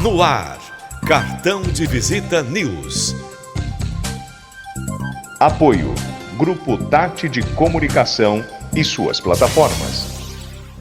No ar, Cartão de Visita News. Apoio Grupo Tati de Comunicação e suas plataformas.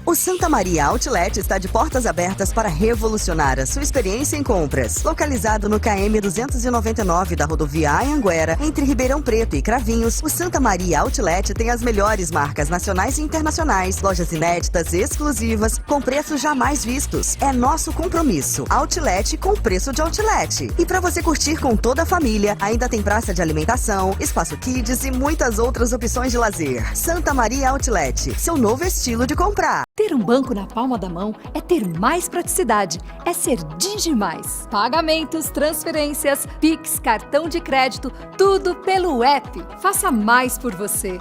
O Santa Maria Outlet está de portas abertas para revolucionar a sua experiência em compras. Localizado no KM 299 da rodovia Anhanguera, entre Ribeirão Preto e Cravinhos, o Santa Maria Outlet tem as melhores marcas nacionais e internacionais, lojas inéditas e exclusivas, com preços jamais vistos. É nosso compromisso. Outlet com preço de outlet. E para você curtir com toda a família, ainda tem praça de alimentação, espaço kids e muitas outras opções de lazer. Santa Maria Outlet, seu novo estilo de comprar. Ter um banco na palma da mão é ter mais praticidade, é ser Digimais. Pagamentos, transferências, Pix, cartão de crédito, tudo pelo app. Faça mais por você.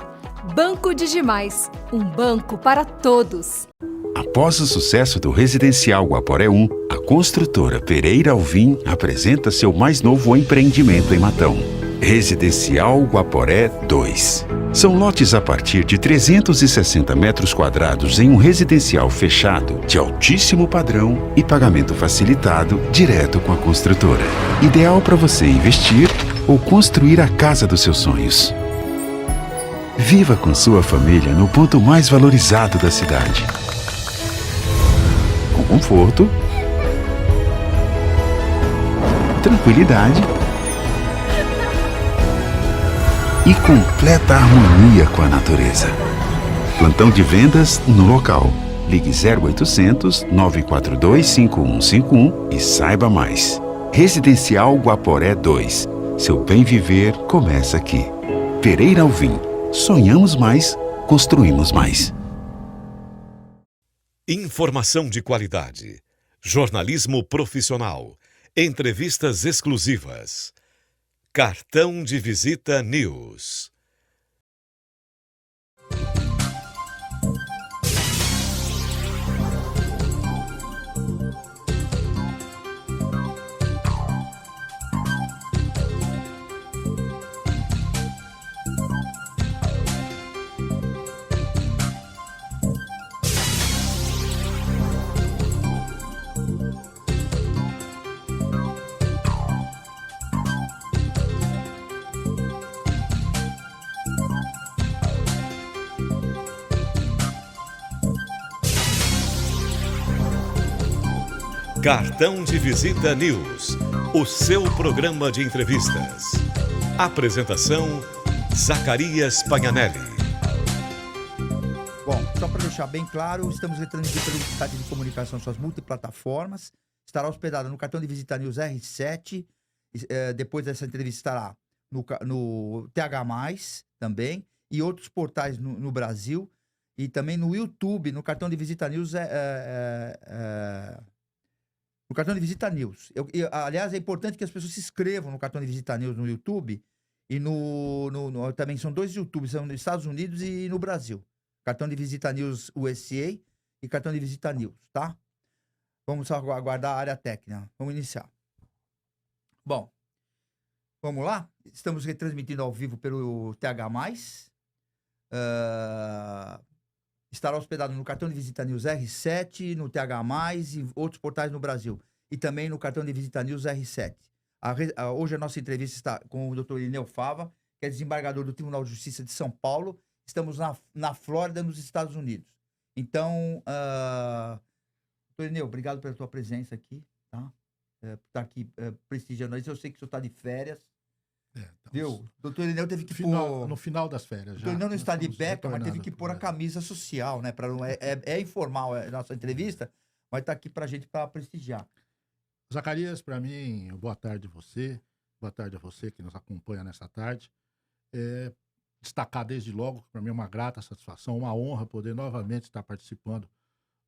Banco Digimais, um banco para todos. Após o sucesso do Residencial Guaporé 1, a construtora Pereira Alvim apresenta seu mais novo empreendimento em Matão. Residencial Guaporé 2. São lotes a partir de 360 metros quadrados em um residencial fechado, de altíssimo padrão e pagamento facilitado direto com a construtora. Ideal para você investir ou construir a casa dos seus sonhos. Viva com sua família no ponto mais valorizado da cidade. Com conforto, tranquilidade e completa harmonia com a natureza. Plantão de vendas no local. Ligue 0800 942 5151 e saiba mais. Residencial Guaporé 2. Seu bem viver começa aqui. Pereira Alvim. Sonhamos mais, construímos mais. Informação de qualidade. Jornalismo profissional. Entrevistas exclusivas. Cartão de Visita News. Cartão de Visita News, o seu programa de entrevistas. Apresentação, Zacarias Pagnanelli. Bom, só para deixar bem claro, estamos retransmitindo pelo site de comunicação suas multiplataformas. Estará hospedada no Cartão de Visita News R7. Depois dessa entrevista estará no TH+, também, e outros portais no Brasil. E também no YouTube, no Cartão de Visita News no Cartão de Visita News. Aliás, é importante que as pessoas se inscrevam no Cartão de Visita News no YouTube e também são dois YouTubes, são nos Estados Unidos e no Brasil. Cartão de Visita News USA e Cartão de Visita News, tá? Vamos só aguardar a área técnica. Vamos iniciar. Bom, vamos lá? Estamos retransmitindo ao vivo pelo TH+. Estará hospedado no Cartão de Visita News R7, no TH+, e outros portais no Brasil. E também no Cartão de Visita News R7. Hoje a nossa entrevista está com o Dr. Irineu Fava, que é desembargador do Tribunal de Justiça de São Paulo. Estamos na Flórida, nos Estados Unidos. Então, Dr. Irineu, obrigado pela tua presença aqui, tá? Por estar aqui prestigiando isso. Eu sei que o senhor está de férias. Viu? O doutor Irineu teve que pôr... No final das férias. O doutor Irineu não está de beca, mas teve que pôr a camisa social, né? É informal a nossa entrevista, mas está aqui para a gente para prestigiar. Zacarias, para mim, boa tarde a você. Boa tarde a você que nos acompanha nessa tarde. Destacar desde logo, para mim é uma grata satisfação, uma honra poder novamente estar participando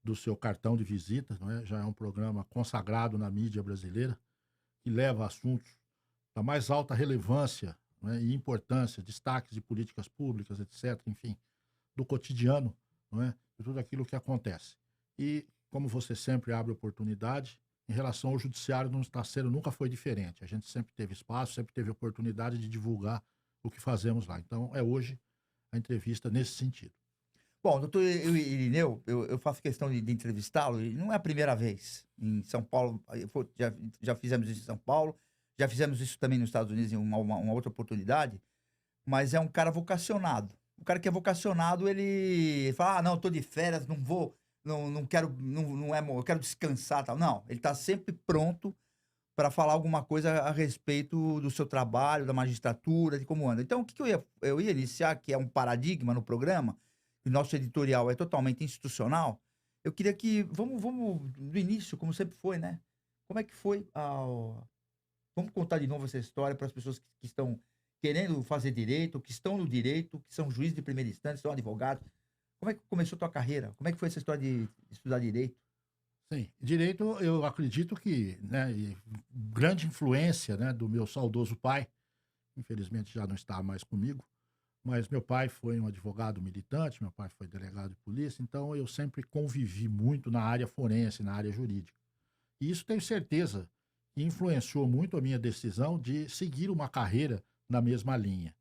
do seu cartão de visita, não é? Já é um programa consagrado na mídia brasileira, que leva assuntos da mais alta relevância, né, e importância, destaques de políticas públicas, etc., enfim, do cotidiano, não é? De tudo aquilo que acontece. E, como você sempre abre oportunidade, em relação ao judiciário nunca foi diferente. A gente sempre teve espaço, sempre teve oportunidade de divulgar o que fazemos lá. Então, é hoje a entrevista nesse sentido. Bom, doutor Irineu, eu faço questão de entrevistá-lo, e não é a primeira vez. Em São Paulo, já fizemos isso em São Paulo, já fizemos isso também nos Estados Unidos em uma outra oportunidade, mas é um cara vocacionado. O cara que é vocacionado, ele fala, não, tô de férias, não vou, não quero, eu quero descansar, tal. Não, ele tá sempre pronto para falar alguma coisa a respeito do seu trabalho, da magistratura, de como anda. Então, o que eu ia iniciar, que é um paradigma no programa, o nosso editorial é totalmente institucional, eu queria que, vamos do início, como sempre foi, né? Como é que foi Vamos contar de novo essa história para as pessoas que estão querendo fazer direito, que estão no direito, que são juízes de primeira instância, são advogados. Como é que começou a tua carreira? Como é que foi essa história de estudar direito? Sim, direito, eu acredito que, né, grande influência, né, do meu saudoso pai, infelizmente já não está mais comigo, mas meu pai foi um advogado militante, meu pai foi delegado de polícia, então eu sempre convivi muito na área forense, na área jurídica. E isso tenho certeza que influenciou muito a minha decisão de seguir uma carreira na mesma linha.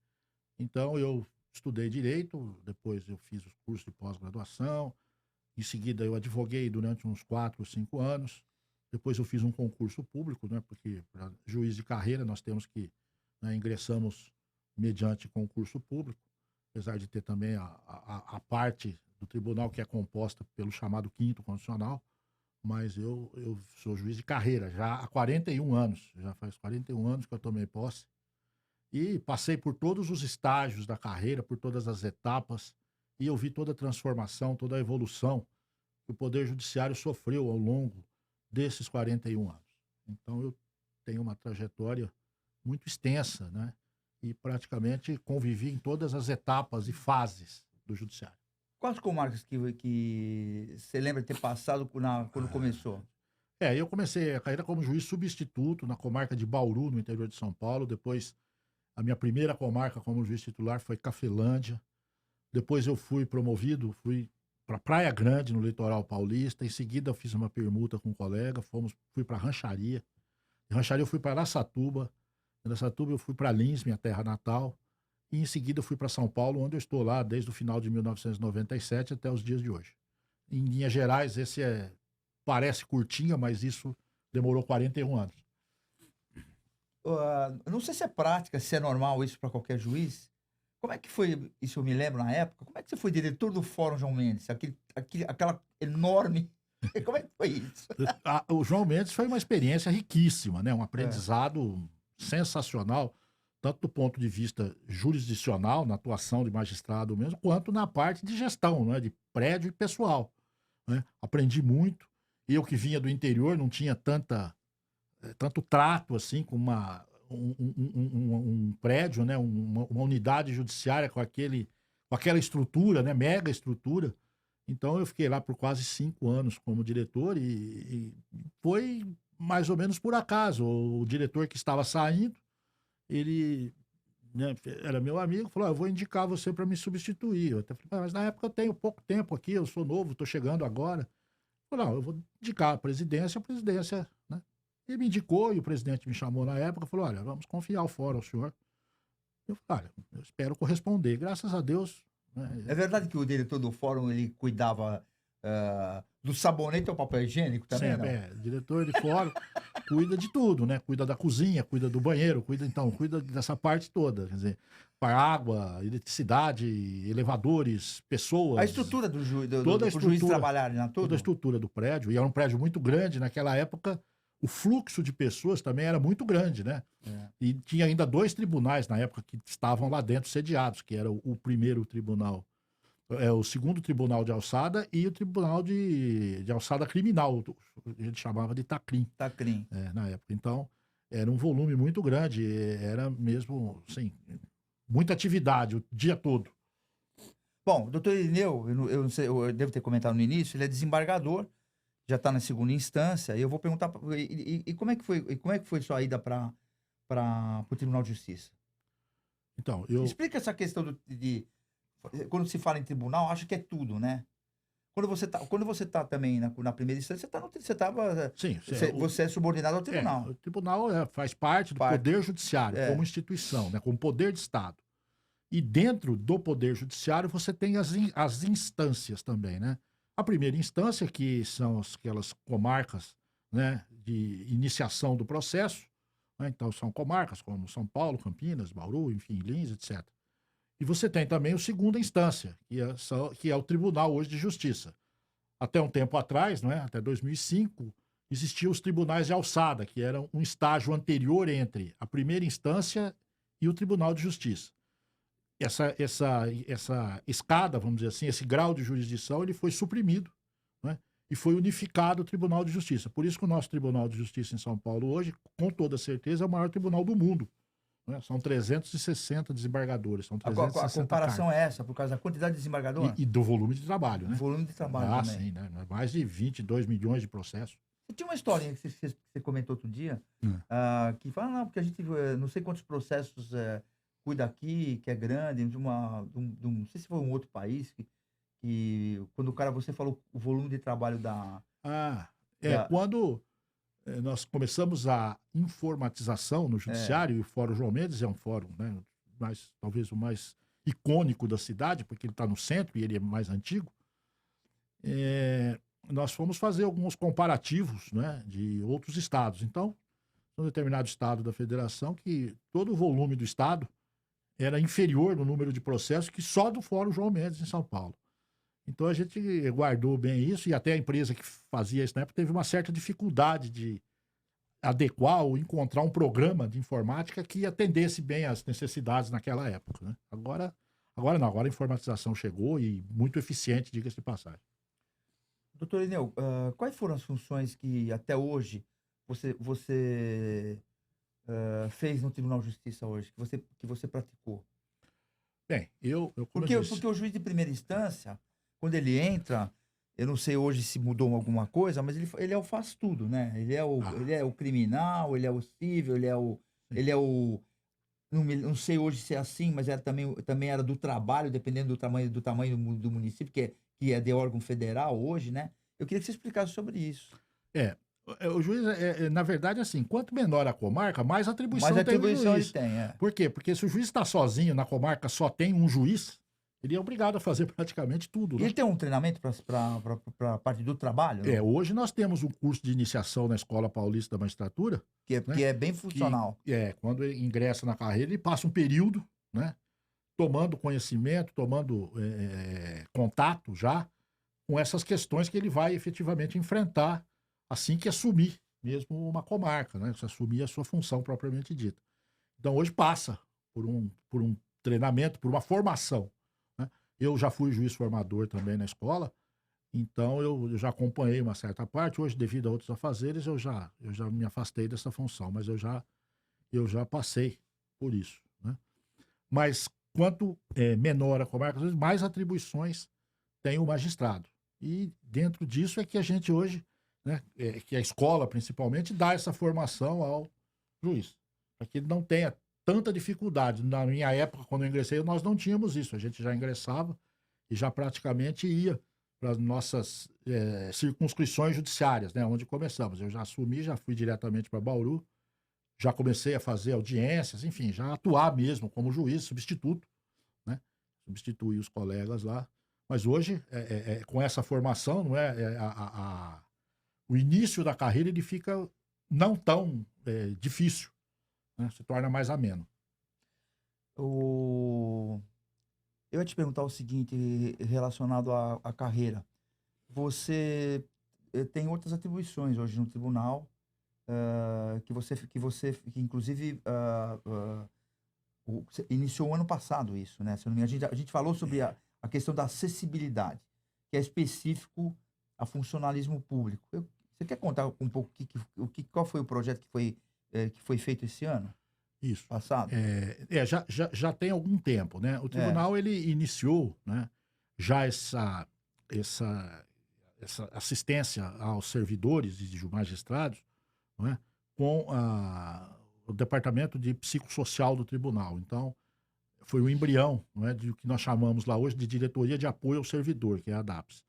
Então eu estudei direito, depois eu fiz os cursos de pós-graduação, em seguida eu advoguei durante uns 4 ou 5 anos, depois eu fiz um concurso público, né, porque para juiz de carreira nós temos que, né, ingressamos mediante concurso público, apesar de ter também a parte do tribunal que é composta pelo chamado quinto constitucional, mas eu sou juiz de carreira já há 41 anos, já faz 41 anos que eu tomei posse, e passei por todos os estágios da carreira, por todas as etapas, e eu vi toda a transformação, toda a evolução que o Poder Judiciário sofreu ao longo desses 41 anos. Então eu tenho uma trajetória muito extensa, né? E praticamente convivi em todas as etapas e fases do Judiciário. Quais comarcas que você lembra de ter passado quando começou? Eu comecei a carreira como juiz substituto na comarca de Bauru, no interior de São Paulo. Depois, a minha primeira comarca como juiz titular foi Cafelândia. Depois eu fui promovido, fui para Praia Grande, no litoral paulista. Em seguida, eu fiz uma permuta com um colega, fui para Rancharia. De Rancharia eu fui para Araçatuba. De Araçatuba eu fui para Lins, minha terra natal. E em seguida eu fui para São Paulo, onde eu estou lá desde o final de 1997 até os dias de hoje. Em linhas gerais, parece curtinha, mas isso demorou 41 anos. Não sei se é prática, se é normal isso para qualquer juiz. Como é que foi, isso eu me lembro na época, como é que você foi diretor do Fórum João Mendes? Aquela enorme... Como é que foi isso? O João Mendes foi uma experiência riquíssima, né? Um aprendizado sensacional, tanto do ponto de vista jurisdicional, na atuação de magistrado mesmo, quanto na parte de gestão, né? De prédio e pessoal, né? Aprendi muito. Eu que vinha do interior não tinha tanto trato assim com um prédio, né? Uma unidade judiciária com aquela estrutura, né? Mega estrutura. Então eu fiquei lá por quase 5 anos como diretor e foi mais ou menos por acaso. O diretor que estava saindo, ele, né, era meu amigo, falou, eu vou indicar você para me substituir. Eu até falei, mas na época eu tenho pouco tempo aqui, eu sou novo, estou chegando agora. Eu falei, não, eu vou indicar a presidência, né? Ele me indicou e o presidente me chamou na época, falou, olha, vamos confiar o fórum ao senhor. Eu falei, olha, eu espero corresponder. Graças a Deus... É verdade que o diretor do fórum, ele cuidava do sabonete ao papel higiênico também, Sempre, não? diretor de fórum cuida de tudo, né? Cuida da cozinha, cuida do banheiro, cuida dessa parte toda. Quer dizer, para água, eletricidade, elevadores, pessoas. A estrutura do juiz estrutura, trabalhar, não? Toda a estrutura do prédio. E era um prédio muito grande. Naquela época, o fluxo de pessoas também era muito grande, né? E tinha ainda 2 tribunais na época que estavam lá dentro sediados, que era o primeiro tribunal, o segundo tribunal de alçada e o tribunal de alçada criminal, a gente chamava de Tacrim. Tacrim. Na época. Então, era um volume muito grande, era mesmo, assim, muita atividade o dia todo. Bom, o doutor Irineu, eu não sei, eu devo ter comentado no início, ele é desembargador, já está na segunda instância, e eu vou perguntar, como é que foi sua ida para o Tribunal de Justiça? Então, Explica essa questão de quando se fala em tribunal, acha que é tudo, né? Quando você tá também na primeira instância, você é subordinado ao tribunal. O tribunal faz parte do Poder Judiciário, como instituição, né, como poder de Estado. E dentro do Poder Judiciário você tem as instâncias também, né? A primeira instância, que são aquelas comarcas, né, de iniciação do processo, né? Então são comarcas como São Paulo, Campinas, Bauru, enfim, Lins, etc. E você tem também a segunda instância, que é o Tribunal hoje de Justiça. Até um tempo atrás, né, até 2005, existiam os tribunais de alçada, que eram um estágio anterior entre a primeira instância e o Tribunal de Justiça. Essa escada, vamos dizer assim, esse grau de jurisdição, ele foi suprimido, né, e foi unificado o Tribunal de Justiça. Por isso que o nosso Tribunal de Justiça em São Paulo hoje, com toda certeza, é o maior tribunal do mundo. Né? São 360 desembargadores, são 360 A comparação cargos. é essa, por causa da quantidade de desembargador? E do volume de trabalho, né? Volume de trabalho também. Sim, né? Mais de 22 milhões de processos. Você tinha uma historinha que você comentou outro dia, que fala, não, porque a gente, não sei quantos processos cuida aqui, que é grande, não sei se foi um outro país, que quando você falou o volume de trabalho da... Quando nós começamos a informatização no judiciário, e o Fórum João Mendes é um fórum, né, talvez o mais icônico da cidade, porque ele está no centro e ele é mais antigo, nós fomos fazer alguns comparativos, né, de outros estados. Então, um determinado estado da federação, que todo o volume do estado era inferior no número de processos que só do Fórum João Mendes em São Paulo. Então a gente guardou bem isso, e até a empresa que fazia isso na época teve uma certa dificuldade de adequar ou encontrar um programa de informática que atendesse bem às necessidades naquela época, né? Agora não, agora a informatização chegou e muito eficiente, diga-se de passagem. Doutor Enel, quais foram as funções que até hoje você fez no Tribunal de Justiça hoje, que você praticou? Bem, porque o juiz de primeira instância, quando ele entra, eu não sei hoje se mudou alguma coisa, mas ele é o faz tudo, né? Ele é o criminal, ele é o civil, ele é o não sei hoje se é assim, mas também era do trabalho, dependendo do tamanho do município, que é de órgão federal hoje, né? Eu queria que você explicasse sobre isso. O juiz, na verdade, assim, quanto menor a comarca, mais atribuição tem o juiz. Ele tem, Por quê? Porque se o juiz está sozinho na comarca, só tem um juiz, ele é obrigado a fazer praticamente tudo. Né? Ele tem um treinamento para a parte do trabalho? Né? Hoje nós temos um curso de iniciação na Escola Paulista da Magistratura. Que é bem funcional. Quando ele ingressa na carreira, ele passa um período, né, tomando conhecimento, tomando contato já com essas questões que ele vai efetivamente enfrentar assim que assumir mesmo uma comarca, né? Se assumir a sua função propriamente dita. Então, hoje passa por um treinamento, por uma formação. Né? Eu já fui juiz formador também na escola, então eu já acompanhei uma certa parte. Hoje, devido a outros afazeres, eu já me afastei dessa função, mas eu já passei por isso. Né? Mas, quanto menor a comarca, às vezes mais atribuições tem o magistrado. E dentro disso é que a gente hoje, né, que a escola principalmente, dá essa formação ao juiz, para que ele não tenha tanta dificuldade. Na minha época, quando eu ingressei, nós não tínhamos isso. A gente já ingressava e já praticamente ia para as nossas circunscrições judiciárias, né, onde começamos. Eu já assumi, já fui diretamente para Bauru, já comecei a fazer audiências, enfim, já atuar mesmo como juiz, substituto, né, substituir os colegas lá. Mas hoje, com essa formação, não o início da carreira ele fica não tão difícil, né? Se torna mais ameno. Eu ia te perguntar o seguinte, relacionado à carreira. Você tem outras atribuições hoje no tribunal, que inclusive iniciou ano passado isso, né? A gente falou sobre a questão da acessibilidade, que é específico a funcionalismo público. Você quer contar um pouco qual foi o projeto que foi feito esse ano? Isso. Passado? Já tem algum tempo, né? O tribunal, ele iniciou, né, já essa assistência aos servidores e magistrados, né, com o departamento de psicossocial do tribunal. Então, foi o embrião, né, de o que nós chamamos lá hoje de Diretoria de Apoio ao Servidor, que é a DAPS.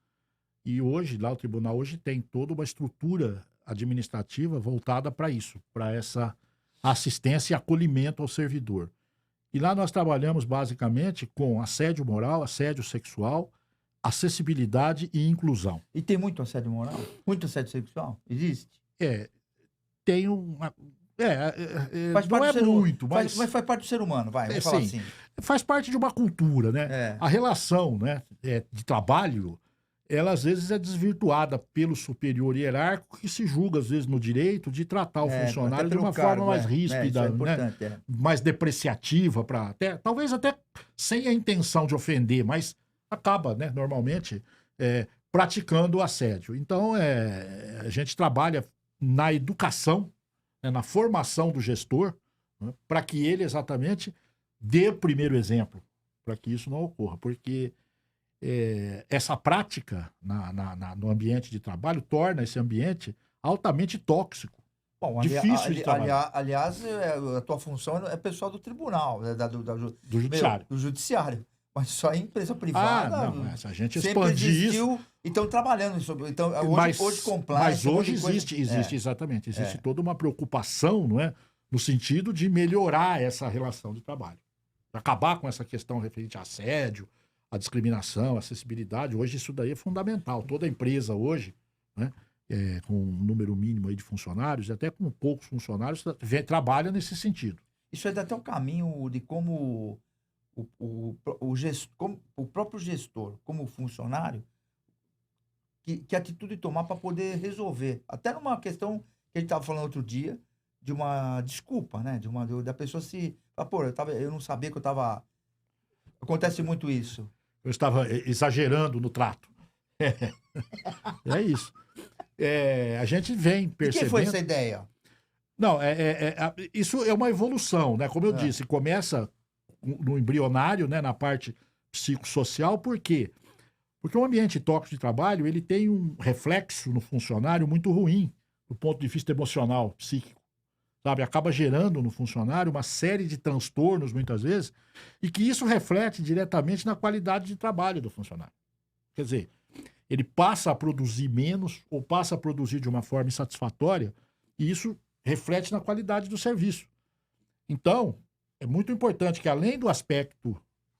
E hoje, lá o tribunal hoje tem toda uma estrutura administrativa voltada para isso, para essa assistência e acolhimento ao servidor. E lá nós trabalhamos basicamente com assédio moral, assédio sexual, acessibilidade e inclusão. E tem muito assédio moral? Muito assédio sexual? Existe? Tem uma... Faz não parte é do ser humano. muito, mas Mas faz parte do ser humano, vamos falar sim, assim. faz parte de uma cultura, né? É. A relação, né, de trabalho, ela às vezes é desvirtuada pelo superior hierárquico que se julga, às vezes, no direito de tratar o funcionário de uma forma mais ríspida, isso é né? importante, Mais depreciativa, talvez até sem a intenção de ofender, mas acaba, né, normalmente, praticando o assédio. Então, a gente trabalha na educação, né, na formação do gestor, né, para que ele exatamente dê o primeiro exemplo, para que isso não ocorra, porque essa prática no ambiente de trabalho torna esse ambiente altamente tóxico. Bom, difícil de trabalhar. aliás, a tua função é pessoal do tribunal, né, Do judiciário. Do judiciário. Mas só em empresa privada. Se a gente sempre expandir existiu, isso. E estão trabalhando sobre. Então, hoje compliance. Mas hoje coisa- existe exatamente. Existe toda uma preocupação, não é? No sentido de melhorar essa relação de trabalho. Acabar com essa questão referente a assédio, a discriminação, a acessibilidade. Hoje isso daí é fundamental. Toda empresa hoje, né, com um número mínimo aí de funcionários, até com poucos funcionários, trabalha nesse sentido. Isso é até um caminho de como o próprio gestor, como funcionário, que atitude tomar para poder resolver. Até numa questão que a gente estava falando outro dia, de uma desculpa, né? Da pessoa se... Pô, eu não sabia que eu estava... Acontece muito isso. Eu estava exagerando no trato. É isso. A gente vem E percebendo... quem foi essa ideia? Não, isso é uma evolução, né? Como eu disse, começa no embrionário, né? Na parte psicossocial, por quê? Porque o ambiente tóxico de trabalho, ele tem um reflexo no funcionário muito ruim, do ponto de vista emocional, psíquico. Sabe? Acaba gerando no funcionário uma série de transtornos, muitas vezes, e que isso reflete diretamente na qualidade de trabalho do funcionário. Quer dizer, ele passa a produzir menos ou passa a produzir de uma forma insatisfatória, e isso reflete na qualidade do serviço. Então, é muito importante que, além do aspecto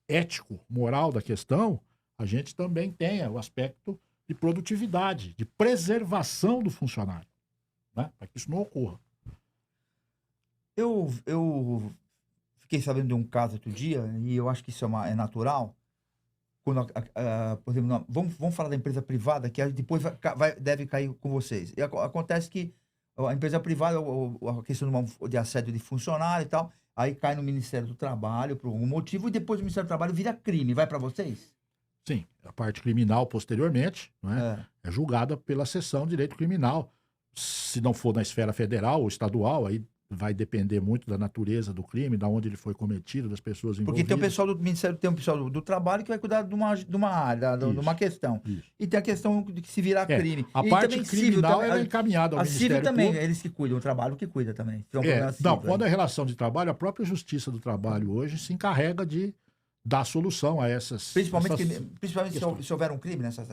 ético, moral da questão, a gente também tenha o aspecto de produtividade, de preservação do funcionário, né? Para que isso não ocorra. Eu fiquei sabendo de um caso outro dia, e eu acho que isso é natural. Quando, por exemplo, vamos falar da empresa privada, que depois deve cair com vocês. E acontece que a empresa privada, a questão de assédio de funcionário e tal, aí cai no Ministério do Trabalho por algum motivo, e depois o Ministério do Trabalho vira crime. Vai para vocês? Sim, a parte criminal, posteriormente, né, é julgada pela seção de direito criminal. Se não for na esfera federal ou estadual, aí vai depender muito da natureza do crime, da onde ele foi cometido, das pessoas envolvidas. Porque tem o pessoal do Ministério, tem o pessoal do Trabalho que vai cuidar de uma área, de uma questão. Isso. E tem a questão de que se virar crime. A E parte também criminal civil, ela é encaminhada ao a Ministério civil também, Público. eles que cuidam, o Trabalho que cuida também. Se é um problema civil, Não, quando é relação de trabalho, a própria Justiça do Trabalho hoje se encarrega de dar solução a essas... Principalmente questões. se houver um crime nessa...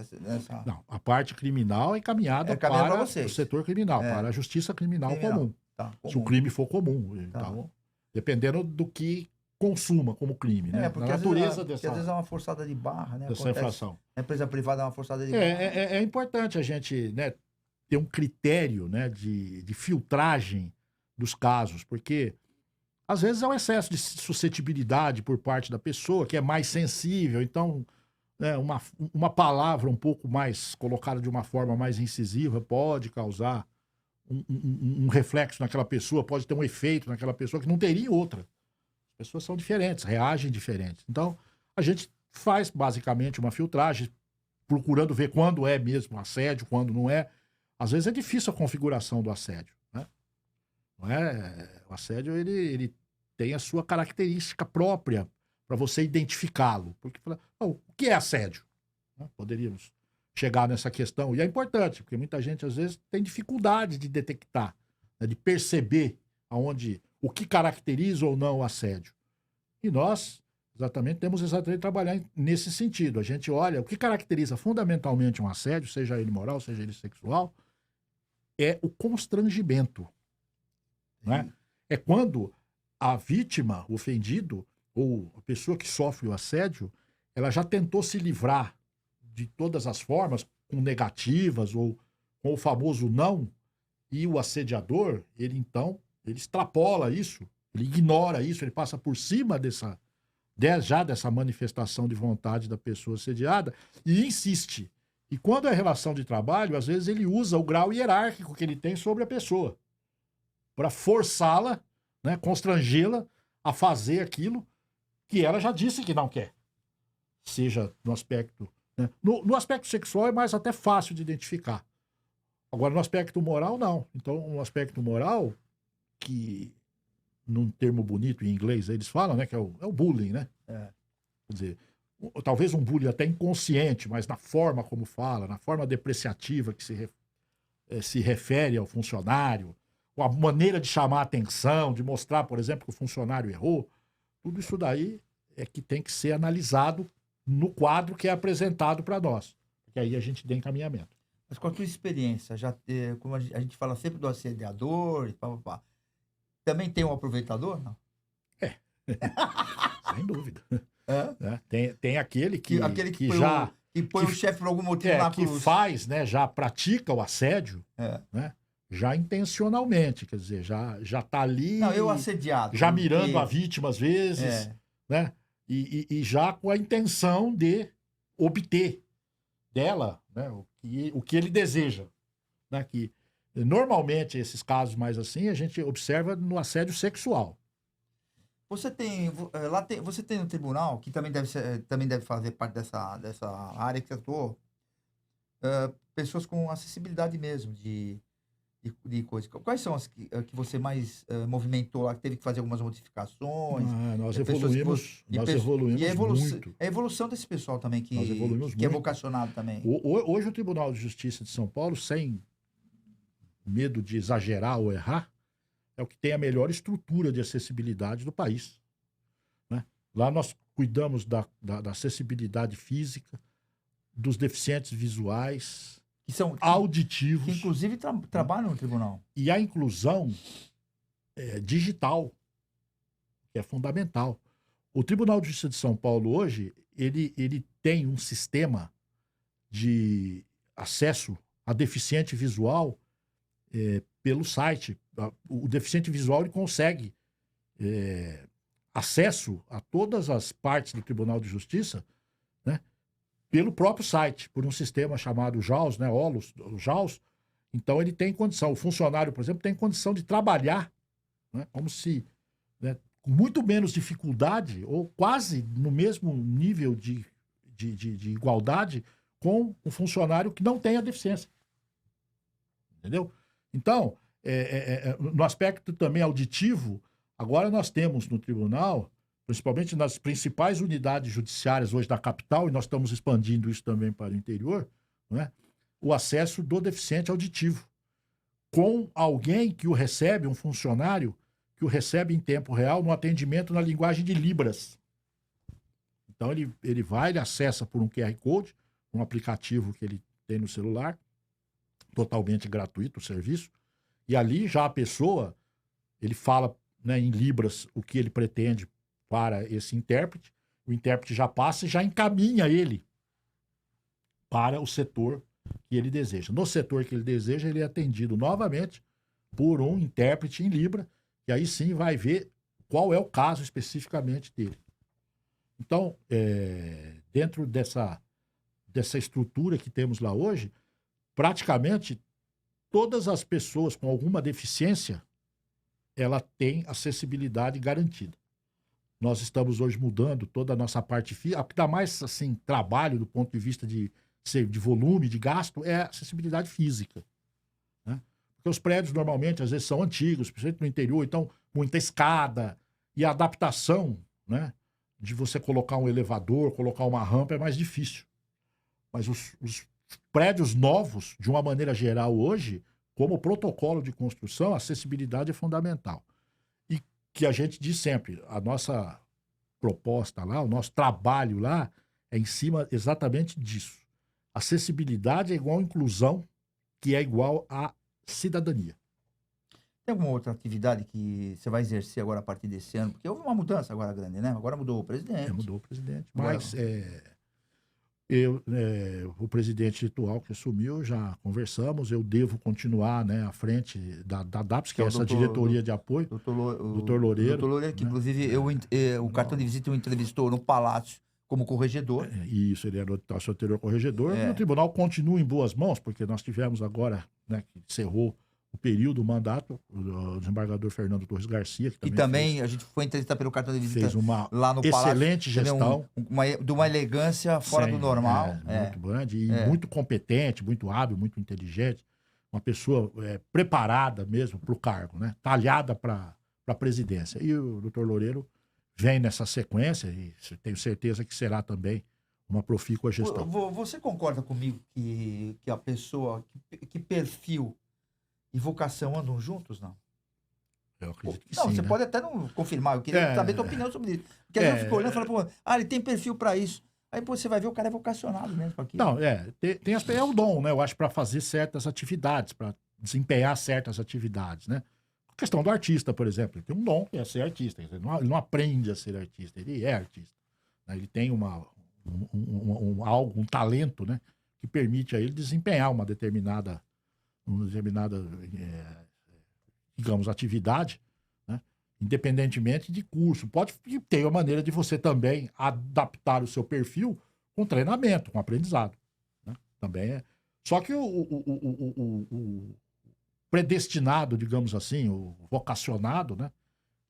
Não, a parte criminal é encaminhada encaminhada para pra vocês. o setor criminal, para a Justiça Criminal comum. Tá, Se o crime for comum. Então, dependendo do que consuma como crime, né? Porque Na natureza porque às vezes é uma forçada de barra, né? dessa infração. A empresa privada é uma forçada de barra. É importante a gente, né, ter um critério, né, de filtragem dos casos, porque às vezes é um excesso de suscetibilidade por parte da pessoa, que é mais sensível, então, né, uma palavra um pouco mais colocada de uma forma mais incisiva pode causar um reflexo naquela pessoa, pode ter um efeito naquela pessoa que não teria em outra. As pessoas são diferentes, reagem diferentes. Então, a gente faz basicamente uma filtragem, procurando ver quando é mesmo assédio, quando não é. Às vezes é difícil a configuração do assédio, né? Não é? O assédio, ele tem a sua característica própria para você identificá-lo. Porque, o que é assédio? Né? Poderíamos chegar nessa questão. E é importante, porque muita gente, às vezes, tem dificuldade de detectar, né, de perceber o que caracteriza ou não o assédio. E nós, exatamente, temos exatamente trabalhar nesse sentido. A gente olha o que caracteriza fundamentalmente um assédio, seja ele moral, seja ele sexual, é o constrangimento. Né? É quando a vítima, o ofendido, ou a pessoa que sofre o assédio, ela já tentou se livrar de todas as formas, com negativas ou com o famoso não, e o assediador, ele extrapola isso, ele ignora isso, ele passa por cima dessa manifestação de vontade da pessoa assediada e insiste. E quando é relação de trabalho, às vezes ele usa o grau hierárquico que ele tem sobre a pessoa para forçá-la, né, constrangê-la a fazer aquilo que ela já disse que não quer. Seja no aspecto... Né? No aspecto sexual é mais até fácil de identificar. Agora, no aspecto moral, não. Então, no aspecto moral, que num termo bonito em inglês eles falam, né, que é o bullying, né? Quer dizer, talvez um bullying até inconsciente, mas na forma como fala, na forma depreciativa que se refere ao funcionário, ou a maneira de chamar a atenção, de mostrar, por exemplo, que o funcionário errou, tudo isso daí é que tem que ser analisado no quadro que é apresentado para nós. Porque aí a gente dá encaminhamento. Mas com a tua experiência, como a gente fala sempre do assediador, também tem um aproveitador, não? Sem dúvida. É? Né? Tem aquele que põe o chefe por algum motivo na que cruz. faz, né, já pratica o assédio, né, já intencionalmente, quer dizer, já tá ali... Não, eu assediado. Já mirando a vítima, às vezes, né, e já com a intenção de obter dela, né, o que ele deseja. Né, que normalmente esses casos mais assim a gente observa no assédio sexual. Você tem no tribunal, que também deve fazer parte dessa área que eu estou, pessoas com acessibilidade mesmo de coisas. Quais são as que você mais movimentou lá, que teve que fazer algumas modificações? Nós evoluímos muito. A evolução desse pessoal também, que é vocacionado também. Hoje o Tribunal de Justiça de São Paulo, sem medo de exagerar ou errar, é o que tem a melhor estrutura de acessibilidade do país. Né? Lá nós cuidamos da acessibilidade física, dos deficientes visuais, auditivos. Que inclusive trabalham no tribunal. E a inclusão digital, que é fundamental. O Tribunal de Justiça de São Paulo hoje, ele tem um sistema de acesso a deficiente visual pelo site. O deficiente visual ele consegue acesso a todas as partes do Tribunal de Justiça, né, pelo próprio site, por um sistema chamado JAWS, né, JAWS. Então ele tem condição, o funcionário, por exemplo, tem condição de trabalhar, né, como se, né, com muito menos dificuldade, ou quase no mesmo nível de igualdade com um funcionário que não tenha deficiência. Entendeu? Então, no aspecto também auditivo, agora nós temos no tribunal, principalmente nas principais unidades judiciárias hoje da capital, e nós estamos expandindo isso também para o interior, né, o acesso do deficiente auditivo, com alguém que o recebe, um funcionário, que o recebe em tempo real no atendimento na linguagem de Libras. Então ele acessa por um QR Code, um aplicativo que ele tem no celular, totalmente gratuito o serviço, e ali já a pessoa, ele fala, né, em Libras o que ele pretende para esse intérprete, o intérprete já passa e já encaminha ele para o setor que ele deseja. No setor que ele deseja, ele é atendido novamente por um intérprete em Libra, e aí sim vai ver qual é o caso especificamente dele. Então, dentro dessa estrutura que temos lá hoje, praticamente todas as pessoas com alguma deficiência, ela tem acessibilidade garantida. Nós estamos hoje mudando toda a nossa parte física. O que dá mais assim, trabalho do ponto de vista de volume, de gasto, é a acessibilidade física. Né? Porque os prédios normalmente, às vezes, são antigos, principalmente no interior, então muita escada. E a adaptação, né, de você colocar um elevador, colocar uma rampa é mais difícil. Mas os prédios novos, de uma maneira geral hoje, como protocolo de construção, a acessibilidade é fundamental. E que a gente diz sempre, a nossa proposta lá, o nosso trabalho lá, é em cima exatamente disso. Acessibilidade é igual a inclusão, que é igual a cidadania. Tem alguma outra atividade que você vai exercer agora a partir desse ano? Porque houve uma mudança agora grande, né? Agora mudou o presidente. Mudou o presidente. Agora- Mas o presidente atual que assumiu, já conversamos, eu devo continuar, né, à frente da DAPS, que é o essa doutor- diretoria de apoio. Doutor Loureiro, Doutor Loureiro, que né? inclusive o cartão de visita o entrevistou no Palácio como corregedor. Isso, ele era o nosso anterior corregedor. É. E o tribunal continua em boas mãos, porque nós tivemos agora, né, que encerrou o período do mandato, o desembargador Fernando Torres Garcia, que E também, também a gente foi entrevistar pelo cartão de visita fez uma lá no excelente Palácio. gestão. De uma elegância fora Sim, do normal. Muito grande e É. muito competente, muito hábil, muito inteligente. Uma pessoa preparada mesmo para o cargo, né? Talhada para a presidência. E o doutor Loureiro vem nessa sequência e tenho certeza que será também uma profícua gestão. Você concorda comigo que a pessoa, que perfil e vocação andam juntos, não? Eu acredito que Não, sim, você né? pode até não confirmar. Eu queria saber a tua opinião sobre isso. Porque às vezes eu fico olhando e falo, pô, ele tem perfil para isso. Aí pô, você vai ver, o cara é vocacionado mesmo para aquilo. Não, é o dom, né? Eu acho, para fazer certas atividades, para desempenhar certas atividades, né? A questão do artista, por exemplo, ele tem um dom que é ser artista. Ele não aprende a ser artista, ele é artista, né? Ele tem um talento, né? Que permite a ele desempenhar uma determinada digamos, atividade, né? Independentemente de curso. Pode ter a maneira de você também adaptar o seu perfil com treinamento, com aprendizado, né? Também é. Só que o predestinado, digamos assim, o vocacionado, né?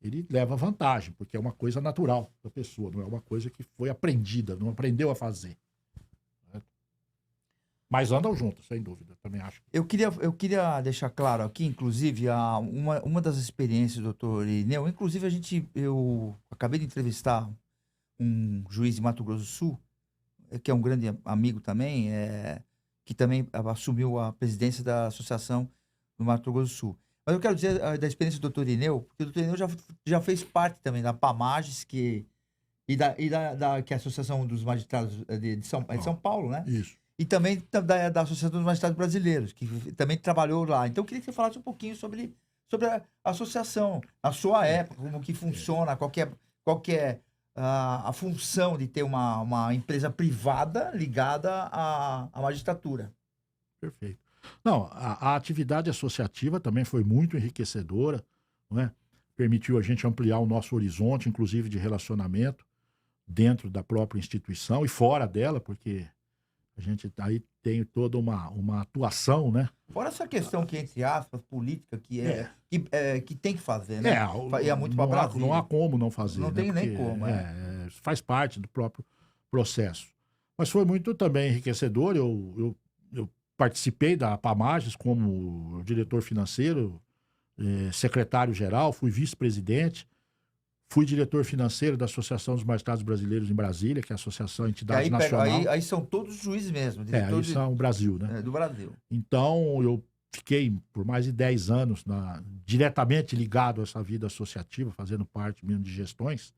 Ele leva vantagem, porque é uma coisa natural da pessoa, não é uma coisa que foi aprendida, não aprendeu a fazer. Né? Mas andam juntos, sem dúvida, também acho. Eu queria deixar claro aqui, inclusive, uma das experiências, doutor Irineu, inclusive eu acabei de entrevistar um juiz de Mato Grosso do Sul, que é um grande amigo também, que também assumiu a presidência da associação do Mato Grosso do Sul. Mas eu quero dizer da experiência do doutor Irineu, porque o doutor Irineu já fez parte também da PAMAGES, que é a Associação dos Magistrados de São Paulo, né? Isso. E também da Associação dos Magistrados Brasileiros, que também trabalhou lá. Então, eu queria que você falasse um pouquinho sobre a associação, na sua época, como que funciona, qual que é a função de ter uma empresa privada ligada à magistratura. Perfeito. Não, a atividade associativa também foi muito enriquecedora, não é? Permitiu a gente ampliar o nosso horizonte, inclusive de relacionamento, dentro da própria instituição e fora dela, porque a gente aí tem toda uma atuação, né? Fora essa questão que, entre aspas, política, que tem que fazer, né? Ia muito para Brasília. Não há como não fazer. Não né? tem nem Porque, como, faz parte do próprio processo. Mas foi muito também enriquecedor. Eu participei da PAMAGES como diretor financeiro, secretário-geral, fui vice-presidente, fui diretor financeiro da Associação dos Magistrados Brasileiros em Brasília, que é a associação entidade nacional. Aí são todos juízes mesmo. Aí são o Brasil, né? Do Brasil. Então, eu fiquei por mais de 10 anos diretamente ligado a essa vida associativa, fazendo parte mesmo de gestões.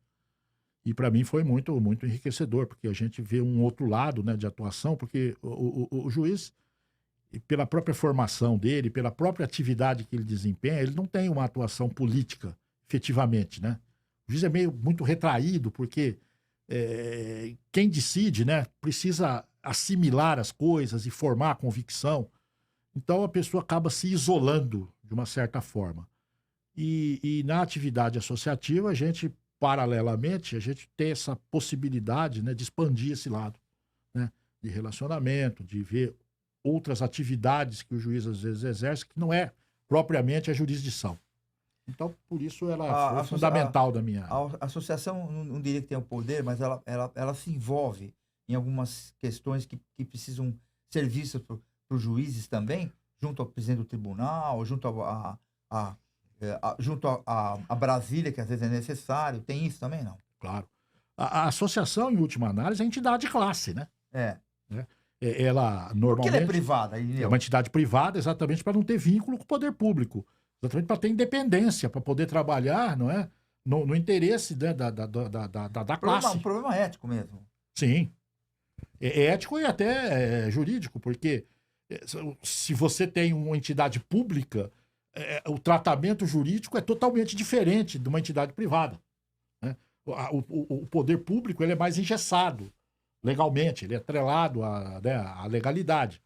E para mim foi muito, muito enriquecedor, porque a gente vê um outro lado, né, de atuação, porque o juiz, pela própria formação dele, pela própria atividade que ele desempenha, ele não tem uma atuação política, efetivamente, né? O juiz é muito retraído, porque quem decide, né, precisa assimilar as coisas e formar a convicção. Então a pessoa acaba se isolando de uma certa forma. E na atividade associativa, a gente, paralelamente, a gente tem essa possibilidade, né, de expandir esse lado, né, de relacionamento, de ver outras atividades que o juiz às vezes exerce, que não é propriamente a jurisdição. Então, por isso ela foi fundamental da minha... A associação, não diria que tem o poder, mas ela se envolve em algumas questões que precisam ser vistas por juízes também, junto ao presidente do tribunal, junto a Brasília, que às vezes é necessário. Tem isso também, não? Claro. A associação, em última análise, é entidade de classe, né? Ela normalmente... Porque ela é privada. É uma entidade privada exatamente para não ter vínculo com o poder público. Exatamente para ter independência, para poder trabalhar, não é? No interesse, né, da classe. Um problema ético mesmo. Sim. É ético e até jurídico, porque se você tem uma entidade pública, o tratamento jurídico é totalmente diferente de uma entidade privada, né? O poder público ele é mais engessado legalmente, ele é atrelado à legalidade.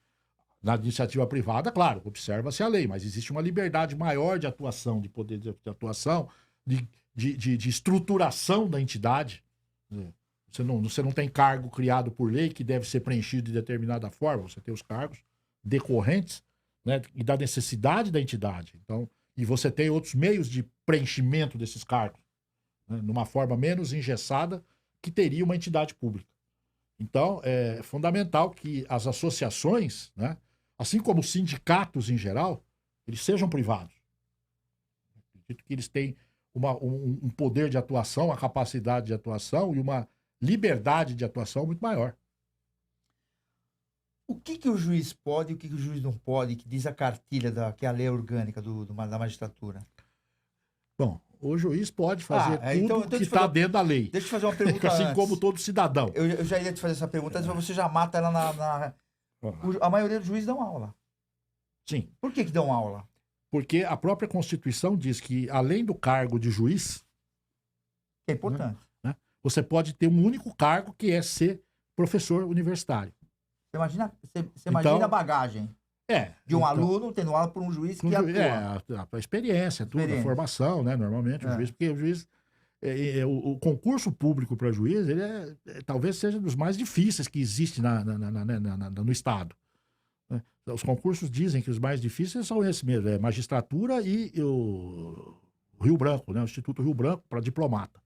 Na iniciativa privada, claro, observa-se a lei, mas existe uma liberdade maior de atuação, de poder de atuação, de estruturação da entidade. Você não tem cargo criado por lei que deve ser preenchido de determinada forma, você tem os cargos decorrentes, né, e da necessidade da entidade. Então, e você tem outros meios de preenchimento desses cargos, né, numa forma menos engessada que teria uma entidade pública. Então, é fundamental que as associações, né, assim como os sindicatos em geral, eles sejam privados. Acredito que eles têm um poder de atuação, uma capacidade de atuação e uma liberdade de atuação muito maior. O que o juiz pode e o que o juiz não pode, que diz a cartilha, que é a lei orgânica da magistratura? Bom, o juiz pode fazer então tudo que está dentro da lei. Deixa eu fazer uma pergunta assim antes. como todo cidadão. Eu já ia te fazer essa pergunta, mas você já mata ela A maioria dos juízes dão aula. Sim. Por que dão aula? Porque a própria Constituição diz que, além do cargo de juiz... Que é importante. Né, você pode ter um único cargo, que é ser professor universitário. Você imagina a bagagem de um aluno tendo aula por um juiz que atua. A experiência, tudo, a formação, né? Normalmente, o juiz, porque o juiz... o concurso público para juiz, ele talvez seja dos mais difíceis que existe no Estado. Né? Os concursos dizem que os mais difíceis são esses mesmo, magistratura e o Rio Branco, né? O Instituto Rio Branco para diplomata.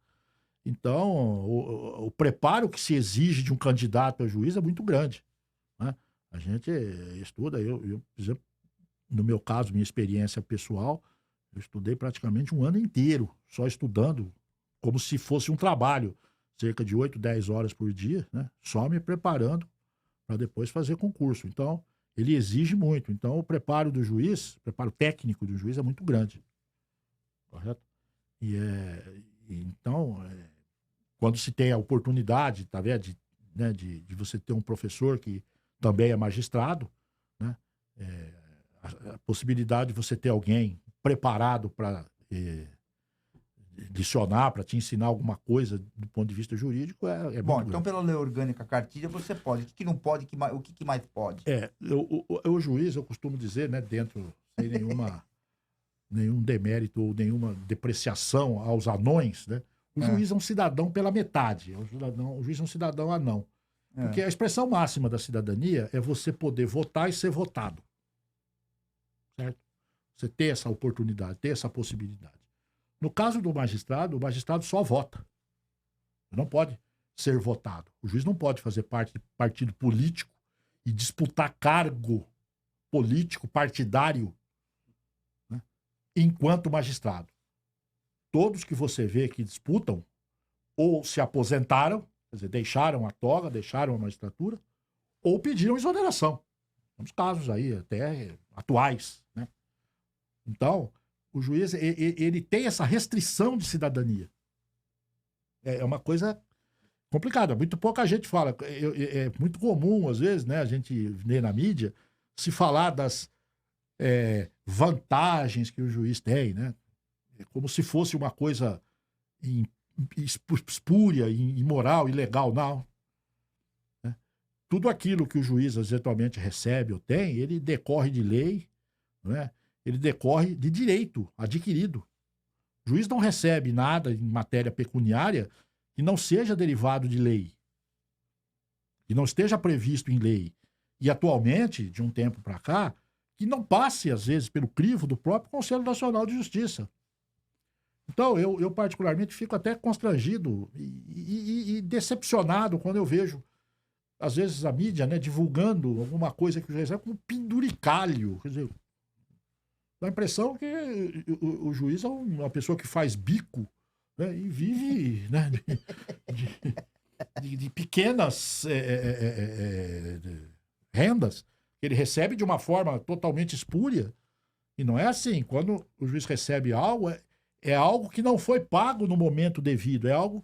Então, o preparo que se exige de um candidato a juiz é muito grande, né? A gente estuda, eu, por exemplo, no meu caso, minha experiência pessoal, eu estudei praticamente um ano inteiro, só estudando, como se fosse um trabalho, cerca de 8, 10 horas por dia, né? Só me preparando para depois fazer concurso. Então, ele exige muito. Então, o preparo do juiz, o preparo técnico do juiz é muito grande. Correto? Então, quando se tem a oportunidade, tá vendo, de você ter um professor que também é magistrado, né? A possibilidade de você ter alguém preparado para licionar, para te ensinar alguma coisa do ponto de vista jurídico é bom, muito então grande. pela lei orgânica, cartilha, você pode. O que não pode, o que mais pode? O juiz, eu costumo dizer, né, dentro, sem nenhum demérito ou nenhuma depreciação aos anões, né? O juiz é um cidadão pela metade. O juiz é um cidadão anão. Porque a expressão máxima da cidadania é você poder votar e ser votado. Certo? Você ter essa oportunidade, ter essa possibilidade. No caso do magistrado, o magistrado só vota. Não pode ser votado. O juiz não pode fazer parte de partido político e disputar cargo político, partidário, né, enquanto magistrado. Todos que você vê que disputam ou se aposentaram, quer dizer, deixaram a toga, deixaram a magistratura, ou pediram exoneração. Temos casos aí até atuais, né? Então, o juiz, ele tem essa restrição de cidadania. É uma coisa complicada. Muito pouca gente fala. É muito comum, às vezes, né, a gente vê na mídia, se falar das vantagens que o juiz tem, né? É como se fosse uma coisa espúria, imoral, ilegal. Não. Né? Tudo aquilo que o juiz eventualmente recebe ou tem, ele decorre de lei, né? Ele decorre de direito adquirido. O juiz não recebe nada em matéria pecuniária que não seja derivado de lei, que não esteja previsto em lei. E atualmente, de um tempo para cá, que não passe, às vezes, pelo crivo do próprio Conselho Nacional de Justiça. Então, eu particularmente fico até constrangido e decepcionado quando eu vejo, às vezes, a mídia, né, divulgando alguma coisa que o juiz é como penduricalho. Quer dizer, dá a impressão que o juiz é uma pessoa que faz bico, né, e vive, né, de pequenas rendas que ele recebe de uma forma totalmente espúria. E não é assim. Quando o juiz recebe algo, é algo que não foi pago no momento devido, é algo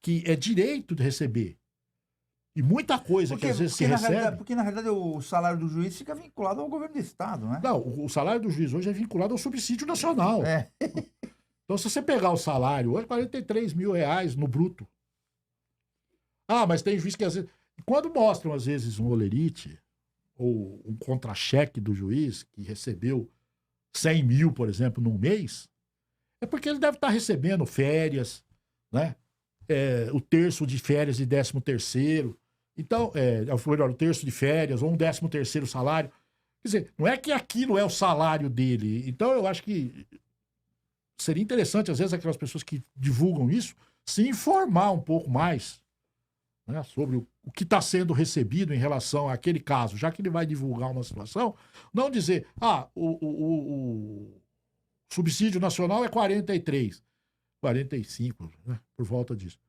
que é direito de receber. E muita coisa que às vezes se recebe... Porque, na realidade, o salário do juiz fica vinculado ao governo do Estado, né? Não, o salário do juiz hoje é vinculado ao subsídio nacional. É. Então, se você pegar o salário hoje, 43 mil reais no bruto. Ah, mas tem juiz que às vezes... Quando mostram, às vezes, um olerite ou um contra-cheque do juiz que recebeu 100 mil, por exemplo, num mês, é porque ele deve estar recebendo férias, né? O terço de férias e 13º. Então, o terço de férias ou um 13º salário. Quer dizer, não é que aquilo é o salário dele. Então, eu acho que seria interessante, às vezes, aquelas pessoas que divulgam isso, se informar um pouco mais, né, sobre o que está sendo recebido em relação àquele caso, já que ele vai divulgar uma situação, não dizer, o subsídio nacional é 43, 45, né, por volta disso.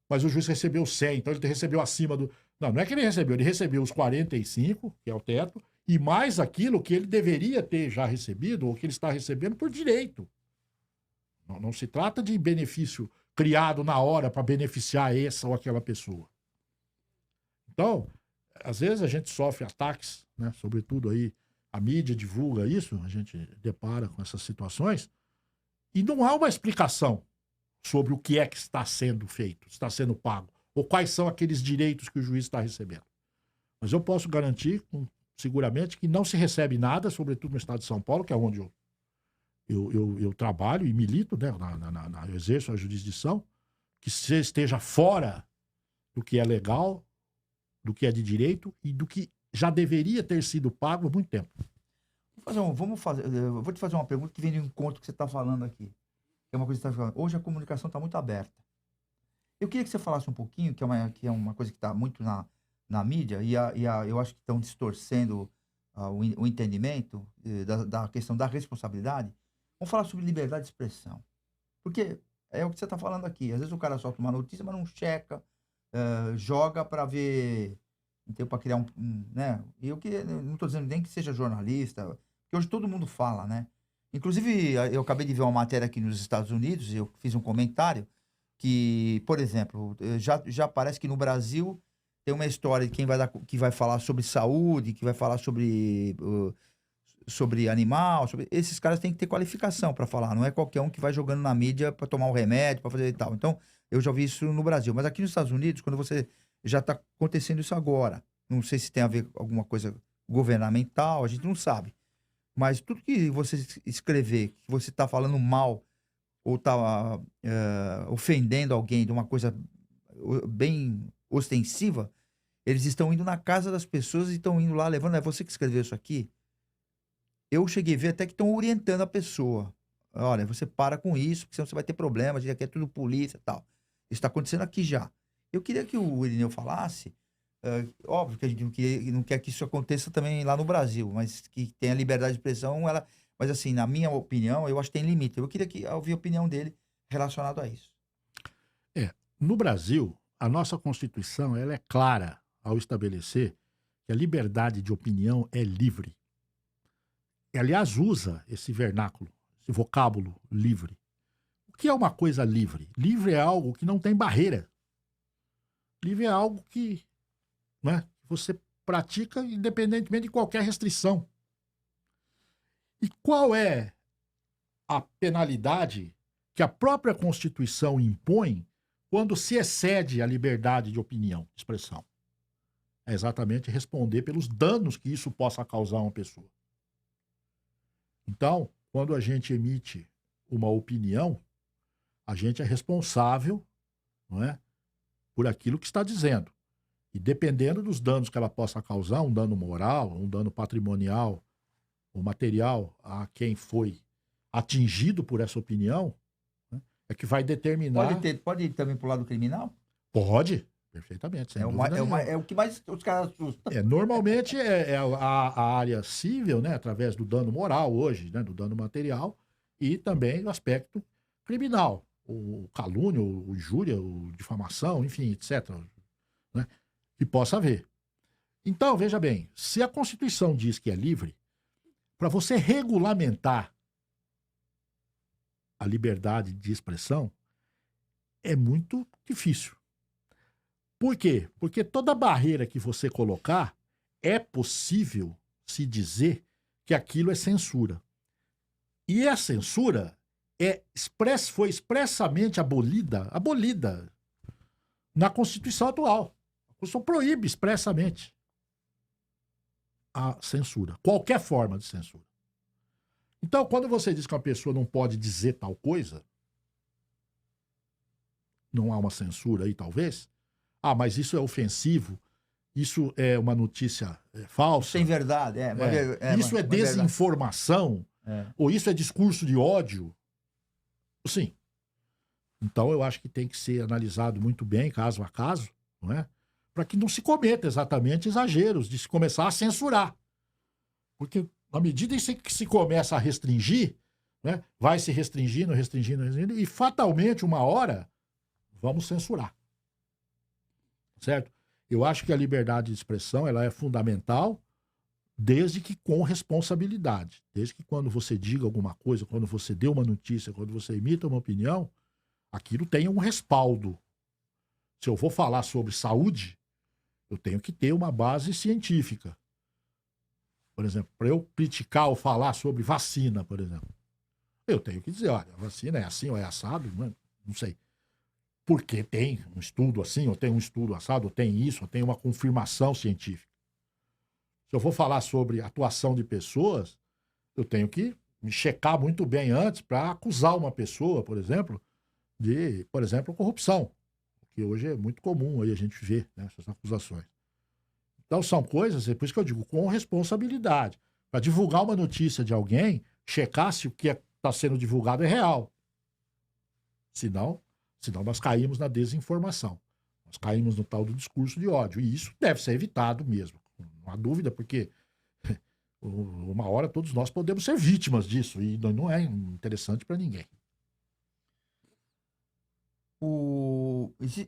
Mas o juiz recebeu 100, então ele recebeu acima do... Não é que ele recebeu os 45, que é o teto, e mais aquilo que ele deveria ter já recebido, ou que ele está recebendo por direito. Não se trata de benefício criado na hora para beneficiar essa ou aquela pessoa. Então, às vezes a gente sofre ataques, né? Sobretudo aí a mídia divulga isso, a gente depara com essas situações, e não há uma explicação sobre o que é que está sendo feito, está sendo pago, ou quais são aqueles direitos que o juiz está recebendo. Mas eu posso garantir, seguramente, que não se recebe nada, sobretudo no estado de São Paulo, que é onde eu trabalho e milito, né? Eu exerço a jurisdição, que se esteja fora do que é legal, do que é de direito e do que já deveria ter sido pago há muito tempo. Eu vou te fazer uma pergunta que vem do encontro que você está falando aqui. É uma coisa que você está falando. Hoje a comunicação está muito aberta. Eu queria que você falasse um pouquinho, que é uma coisa que está muito na mídia, e eu acho que estão distorcendo o entendimento da questão da responsabilidade. Vamos falar sobre liberdade de expressão. Porque é o que você está falando aqui. Às vezes o cara solta uma notícia, mas não checa, joga para ver, então, para criar né? E eu não estou dizendo nem que seja jornalista, porque hoje todo mundo fala, né? Inclusive, eu acabei de ver uma matéria aqui nos Estados Unidos, e eu fiz um comentário, que, por exemplo, já parece que no Brasil tem uma história de que vai falar sobre saúde, que vai falar sobre animal, esses caras têm que ter qualificação para falar, não é qualquer um que vai jogando na mídia para tomar um remédio, para fazer e tal. Então, eu já vi isso no Brasil. Mas aqui nos Estados Unidos, quando você já está acontecendo isso agora, não sei se tem a ver com alguma coisa governamental, a gente não sabe. Mas tudo que você escrever, que você está falando mal ou está ofendendo alguém de uma coisa bem ostensiva, eles estão indo na casa das pessoas e estão indo lá levando, é você que escreveu isso aqui? Eu cheguei a ver até que estão orientando a pessoa. Olha, você para com isso, porque senão você vai ter problema, aqui é tudo polícia e tal. Isso está acontecendo aqui já. Eu queria que o Irineu falasse, óbvio que a gente não quer que isso aconteça também lá no Brasil, mas que tenha liberdade de expressão, mas assim, na minha opinião, eu acho que tem limite. Eu queria ouvir a opinião dele relacionado a isso. No Brasil, a nossa Constituição ela é clara ao estabelecer que a liberdade de opinião é livre. E, aliás, usa esse vernáculo, esse vocábulo livre. O que é uma coisa livre? Livre é algo que não tem barreira. Livre é algo que, né, você pratica independentemente de qualquer restrição. E qual é a penalidade que a própria Constituição impõe quando se excede a liberdade de opinião, de expressão? É exatamente responder pelos danos que isso possa causar a uma pessoa. Então, quando a gente emite uma opinião, a gente é responsável, não é, por aquilo que está dizendo. E dependendo dos danos que ela possa causar, um dano moral, um dano patrimonial ou material a quem foi atingido por essa opinião, né, é que vai determinar... Pode ir também para o lado criminal? Pode, perfeitamente. Sem dúvida nenhuma. É o que mais os caras assustam. Normalmente é a área civil, né, através do dano moral hoje, né, do dano material, e também o aspecto criminal, o calúnio, o injúria, o difamação, enfim, etc., né, que possa haver. Então, veja bem, se a Constituição diz que é livre, para você regulamentar a liberdade de expressão, é muito difícil. Por quê? Porque toda barreira que você colocar, é possível se dizer que aquilo é censura. E a censura foi expressamente abolida na Constituição atual. A Constituição proíbe expressamente a censura, qualquer forma de censura. Então, quando você diz que uma pessoa não pode dizer tal coisa, não há uma censura aí, talvez. Mas isso é ofensivo, isso é uma notícia falsa. Sem verdade. Isso é desinformação, ou isso é discurso de ódio. Sim. Então, eu acho que tem que ser analisado muito bem, caso a caso, não é? Para que não se cometa exatamente exageros de se começar a censurar. Porque, à medida em que se começa a restringir, né, vai se restringindo, e fatalmente, uma hora, vamos censurar. Certo? Eu acho que a liberdade de expressão ela é fundamental, desde que com responsabilidade. Desde que quando você diga alguma coisa, quando você dê uma notícia, quando você emita uma opinião, aquilo tenha um respaldo. Se eu vou falar sobre saúde, eu tenho que ter uma base científica. Por exemplo, para eu criticar ou falar sobre vacina, por exemplo, eu tenho que dizer, olha, a vacina é assim ou é assado, não sei. Porque tem um estudo assim, ou tem um estudo assado, ou tem isso, ou tem uma confirmação científica. Se eu vou falar sobre atuação de pessoas, eu tenho que me checar muito bem antes para acusar uma pessoa, por exemplo, de, corrupção. Que hoje é muito comum aí a gente ver, né, essas acusações. Então são coisas, é por isso que eu digo, com responsabilidade. Para divulgar uma notícia de alguém, checar se o que está sendo divulgado é real. Senão nós caímos na desinformação. Nós caímos no tal do discurso de ódio. E isso deve ser evitado mesmo. Não há dúvida, porque uma hora todos nós podemos ser vítimas disso. E não é interessante para ninguém.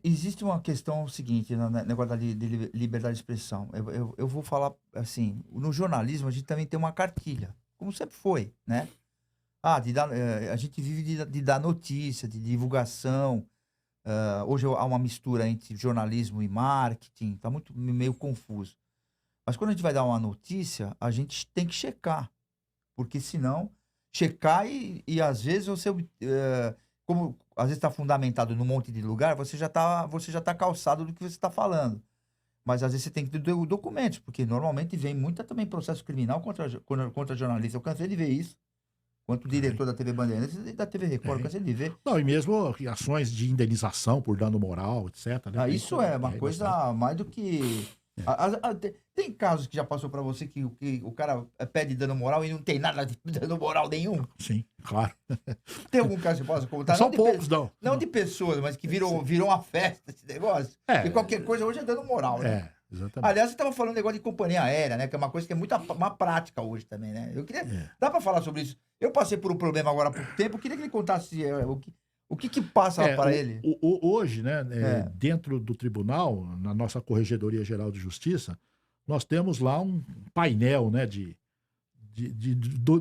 Existe uma questão seguinte no negócio da liberdade de expressão. Eu vou falar assim, no jornalismo a gente também tem uma cartilha, como sempre foi, né? A gente vive de dar notícia, de divulgação. Hoje há uma mistura entre jornalismo e marketing, tá meio confuso. Mas quando a gente vai dar uma notícia, a gente tem que checar, porque senão, checar e às vezes você... como às vezes está fundamentado num monte de lugar, você já tá calçado do que você está falando. Mas às vezes você tem que ter documentos, porque normalmente vem muita também processo criminal contra jornalista. Eu cansei de ver isso. Quanto o diretor da TV Bandeirantes e da TV Record, eu cansei de ver. Não, e mesmo ações de indenização por dano moral, etc. Né? Isso é uma coisa mais do que... Tem casos que já passou para você que o cara pede dano moral e não tem nada de dano moral nenhum? Sim, claro. Tem algum caso que você possa contar? São poucos, não. Não de pessoas, mas que virou uma festa esse negócio. E qualquer coisa hoje é dano moral, né? Exatamente. Aliás, você estava falando negócio de companhia aérea, né? Que é uma coisa que é uma prática hoje também, né? Eu queria... Dá para falar sobre isso? Eu passei por um problema agora há pouco tempo, eu queria que ele contasse o que passa para ele. Hoje, né, dentro do tribunal, na nossa Corregedoria Geral de Justiça, nós temos lá um painel, né, de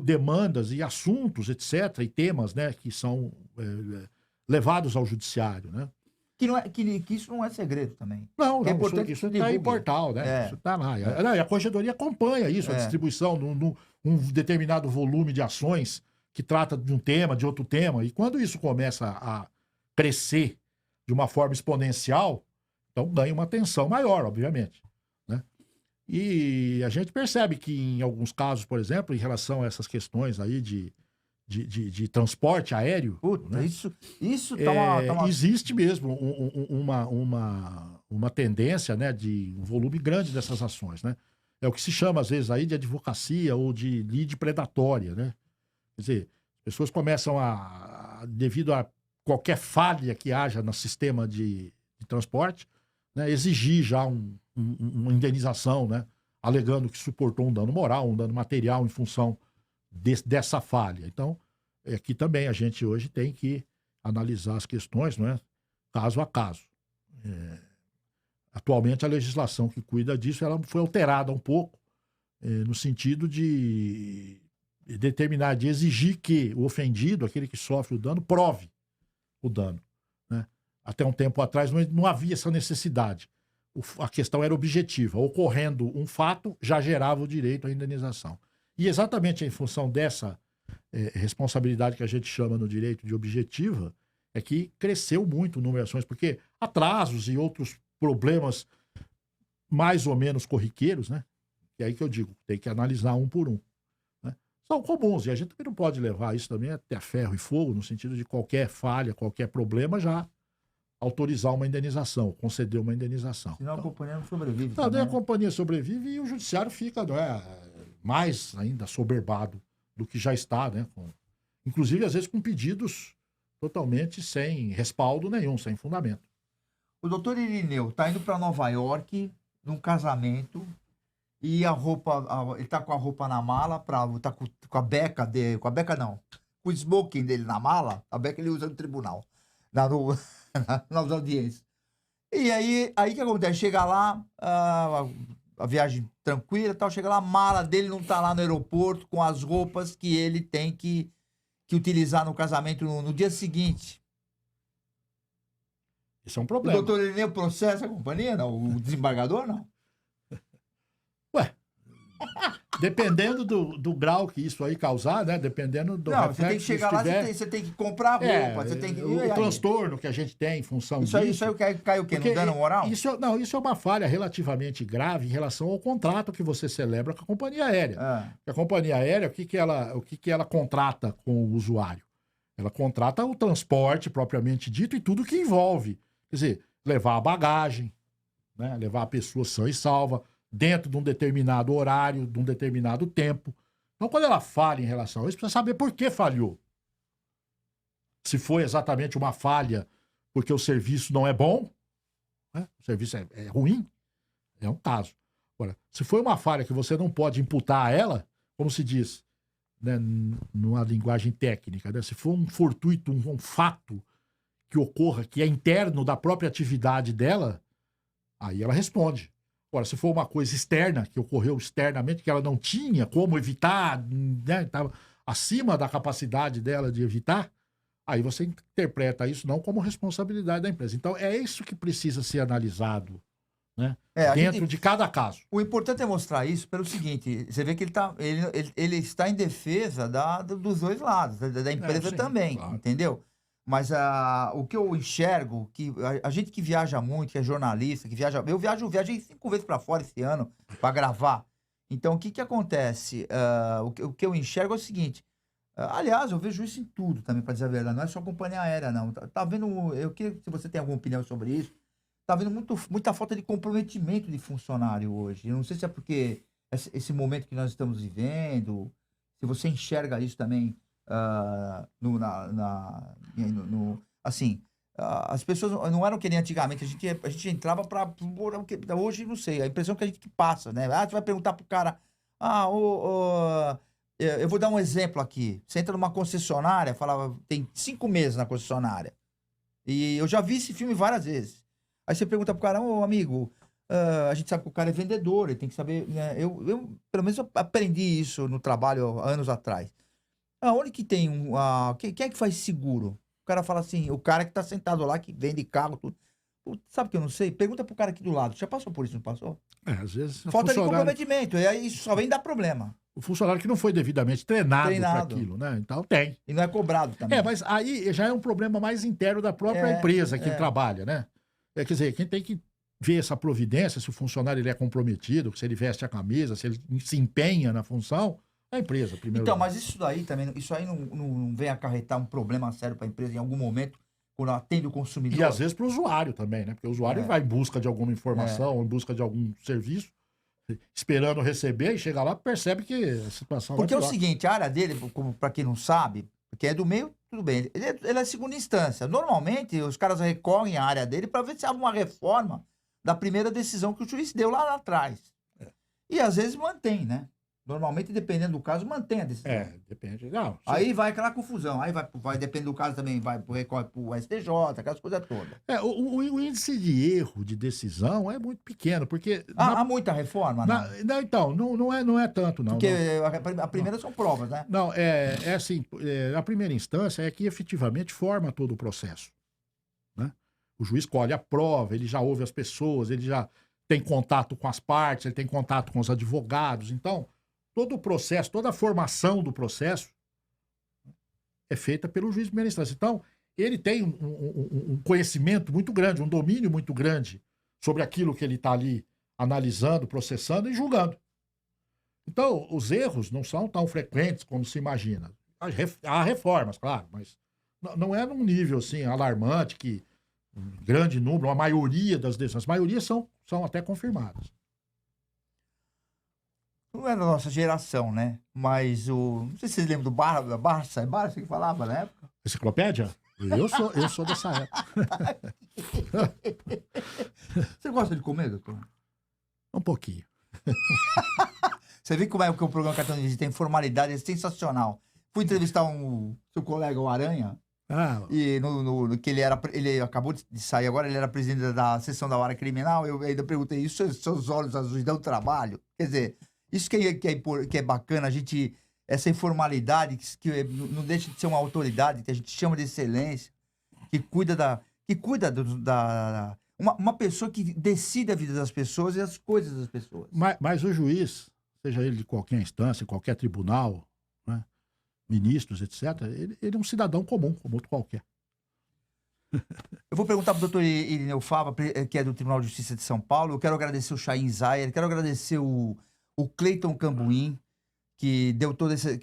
demandas e assuntos, etc., e temas, né, que são levados ao judiciário, né? Que isso não é segredo também. Não, é importante isso está em portal, né? Isso está lá. E a Corregedoria acompanha isso, a distribuição num determinado volume de ações que trata de um tema, de outro tema. E quando isso começa a crescer de uma forma exponencial, então ganha uma atenção maior, obviamente, né? E a gente percebe que em alguns casos, por exemplo, em relação a essas questões aí de transporte aéreo... Puta, né? Isso tá uma... Existe mesmo uma tendência, né, de um volume grande dessas ações, né? É o que se chama, às vezes, aí de advocacia ou de lide predatória, né? Quer dizer, as pessoas começam devido a qualquer falha que haja no sistema de transporte, né, exigir já uma indenização, né? Alegando que suportou um dano moral, um dano material em função dessa falha. Então, aqui também a gente hoje tem que analisar as questões, não é? Caso a caso. Atualmente, a legislação que cuida disso ela foi alterada um pouco, no sentido de determinar, de exigir que o ofendido, aquele que sofre o dano, prove o dano, né? Até um tempo atrás não havia essa necessidade. a questão era objetiva. Ocorrendo um fato, já gerava o direito à indenização. E exatamente em função dessa responsabilidade que a gente chama no direito de objetiva, é que cresceu muito o número de ações, porque atrasos e outros problemas mais ou menos corriqueiros, né? E aí que eu digo, tem que analisar um por um. Né? São comuns, e a gente também não pode levar isso também até a ferro e fogo, no sentido de qualquer falha, qualquer problema já autorizar uma indenização, conceder uma indenização. Senão a companhia não sobrevive. Não, também, a né? companhia sobrevive e o judiciário fica, não é, mais ainda soberbado do que já está, né? Inclusive, às vezes, com pedidos totalmente sem respaldo nenhum, sem fundamento. O doutor Irineu tá indo para Nova York num casamento e a roupa, ele tá com a roupa na mala, tá com a beca dele, com a beca não, com o smoking dele na mala, a beca ele usa no tribunal, nas audiências. E aí o que acontece? Chega lá, a viagem tranquila e tal, chega lá, a mala dele não tá lá no aeroporto com as roupas que ele tem que utilizar no casamento no dia seguinte. Isso é um O problema. doutor Irineu processa a companhia, não? O desembargador, não? Ué, dependendo do grau que isso aí causar, né? Dependendo do Não, você tem que reflexo chegar que lá, tiver, você tem que comprar roupa, você tem que... o transtorno que a gente tem em função Isso aí disso... cai o quê? Porque No dano moral? Isso é uma falha relativamente grave em relação ao contrato que você celebra com a companhia aérea. A companhia aérea, o que ela contrata com o usuário? Ela contrata o transporte propriamente dito e tudo que envolve. Quer dizer, levar a bagagem, né? Levar a pessoa sã e salva, dentro de um determinado horário, de um determinado tempo. Então, quando ela falha em relação a isso, precisa saber por que falhou. Se foi exatamente uma falha porque o serviço não é bom, né? O serviço é ruim, é um caso. Agora, se foi uma falha que você não pode imputar a ela, como se diz, né, numa linguagem técnica, né? Se for um fortuito, um fato que ocorra, que é interno da própria atividade dela, aí ela responde. Agora, se for uma coisa externa, que ocorreu externamente, que ela não tinha como evitar, né, estava acima da capacidade dela de evitar, aí você interpreta isso não como responsabilidade da empresa. Então, é isso que precisa ser analisado, né, dentro de cada caso. O importante é mostrar isso pelo seguinte, você vê que ele está em defesa dos dois lados, da empresa sim, também, claro. entendeu? Mas o que eu enxergo, que a gente que viaja muito, que é jornalista, que viaja... Eu viajei 5 vezes para fora esse ano para gravar. Então, o que acontece? O que eu enxergo é o seguinte... aliás, eu vejo isso em tudo também, para dizer a verdade. Não é só companhia aérea, não. Tá vendo... Eu queria que você tem alguma opinião sobre isso. Tá vendo muita falta de comprometimento de funcionário hoje. Eu não sei se é porque esse momento que nós estamos vivendo, se você enxerga isso também... assim, as pessoas não eram que nem antigamente, a gente entrava para hoje, não sei, a impressão que a gente passa, né? Você vai perguntar pro cara, eu vou dar um exemplo aqui, você entra numa concessionária, falava, tem 5 meses na concessionária, e eu já vi esse filme várias vezes, aí você pergunta pro cara, amigo, a gente sabe que o cara é vendedor, ele tem que saber, né? Eu pelo menos aprendi isso no trabalho há anos atrás. Onde que tem quem é que faz seguro? O cara fala assim, o cara que tá sentado lá, que vende carro, tudo. Putz, sabe que eu não sei? Pergunta pro cara aqui do lado. Já passou por isso, não passou? Às vezes... Falta de comprometimento. E aí isso só vem dar problema. O funcionário que não foi devidamente treinado para aquilo, né? Então tem. E não é cobrado também. Mas aí já é um problema mais interno da própria empresa que trabalha, né? Quer dizer, quem tem que ver essa providência, se o funcionário ele é comprometido, se ele veste a camisa, se ele se empenha na função... A empresa, primeiro. Então, mas isso aí também, não vem acarretar um problema sério para a empresa em algum momento, quando atende o consumidor? E às vezes para o usuário também, né? Porque o usuário vai em busca de alguma informação, em busca de algum serviço, esperando receber, e chega lá e percebe que a situação Porque é o pior. seguinte, a área dele, para quem não sabe, porque é do meio, tudo bem, ele é segunda instância. Normalmente, os caras recorrem à área dele para ver se há uma reforma da primeira decisão que o juiz deu lá atrás. E às vezes mantém, né? Normalmente, dependendo do caso, mantém a decisão. Depende. Não, aí vai aquela confusão. Aí vai depende do caso também, recorre pro STJ, aquelas coisas todas. O índice de erro de decisão é muito pequeno, porque... Há muita reforma, não? Então, não é tanto, não. Porque a primeira são provas, né? Não, é assim, a primeira instância é que efetivamente forma todo o processo, né? O juiz colhe a prova, ele já ouve as pessoas, ele já tem contato com as partes, ele tem contato com os advogados. Então, todo o processo, toda a formação do processo é feita pelo juiz de primeira instância. Então, ele tem um conhecimento muito grande, um domínio muito grande sobre aquilo que ele está ali analisando, processando e julgando. Então, os erros não são tão frequentes como se imagina. Há reformas, claro, mas não é num nível assim, alarmante que um grande número, a maioria das decisões, a maioria são até confirmadas. Não é da nossa geração, né? Mas não sei se vocês lembram do Barça que falava na época. Enciclopédia? Eu sou dessa época. Você gosta de comer, doutor? Um pouquinho. Você vê como é que o programa Cartão de Visita tem formalidade, é sensacional. Fui entrevistar seu colega, o Aranha, e que ele acabou de sair agora, ele era presidente da seção da Vara Criminal, eu ainda perguntei, isso seus olhos azuis dão trabalho? Quer dizer, isso que é bacana, a gente, essa informalidade, que não deixa de ser uma autoridade, que a gente chama de excelência, que cuida uma pessoa que decide a vida das pessoas e as coisas das pessoas. Mas o juiz, seja ele de qualquer instância, qualquer tribunal, né, ministros, etc., ele é um cidadão comum, como outro qualquer. Eu vou perguntar para o doutor Irineu Fava, que é do Tribunal de Justiça de São Paulo. Eu quero agradecer o Chaim Zayer, quero agradecer o Cleiton Cambuim, que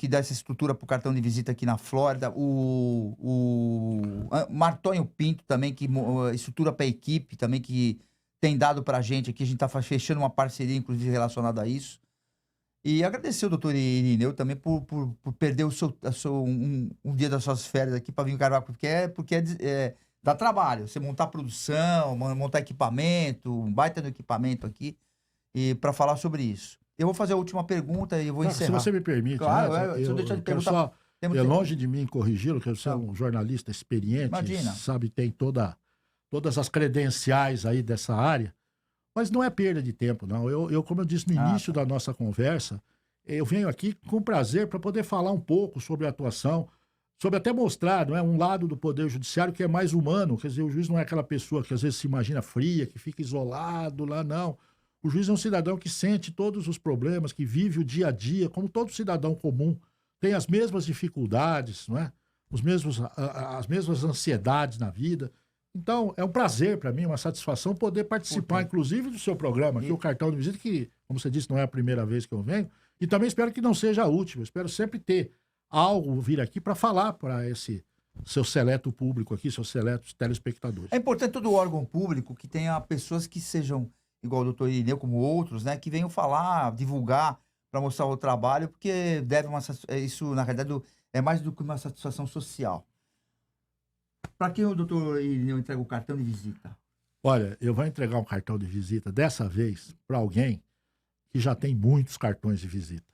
dá essa estrutura para o cartão de visita aqui na Flórida, o Martonho Pinto também, que estrutura para a equipe também, que tem dado para a gente aqui, a gente está fechando uma parceria, inclusive, relacionada a isso. E agradecer o doutor Irineu também por perder um dia das suas férias aqui para vir gravar, porque dá trabalho, você montar produção, montar equipamento, um baita no equipamento aqui, e para falar sobre isso. Eu vou fazer a última pergunta e eu vou encerrar. Se você me permite, claro, né? Se eu deixar de perguntar. Só, é longe de mim corrigi-lo, que você é um jornalista experiente, imagina, sabe, tem todas as credenciais aí dessa área, mas não é perda de tempo, não. Como eu disse no início da nossa conversa, eu venho aqui com prazer para poder falar um pouco sobre a atuação, sobre até mostrar, não é, um lado do Poder Judiciário que é mais humano, quer dizer, o juiz não é aquela pessoa que às vezes se imagina fria, que fica isolado lá, não. O juiz é um cidadão que sente todos os problemas, que vive o dia a dia, como todo cidadão comum, tem as mesmas dificuldades, não é? As mesmas ansiedades na vida. Então, é um prazer para mim, uma satisfação poder participar, inclusive, do seu programa, aqui, o Cartão de Visita, que, como você disse, não é a primeira vez que eu venho, e também espero que não seja a última. Espero sempre ter algo vir aqui para falar para esse seu seleto público aqui, seus seletos telespectadores. É importante todo órgão público que tenha pessoas que sejam, igual o doutor Irineu, como outros, né, que venham falar, divulgar, para mostrar o trabalho, porque isso, na realidade, é mais do que uma satisfação social. Para quem o doutor Irineu entrega o cartão de visita? Olha, eu vou entregar um cartão de visita, dessa vez, para alguém que já tem muitos cartões de visita.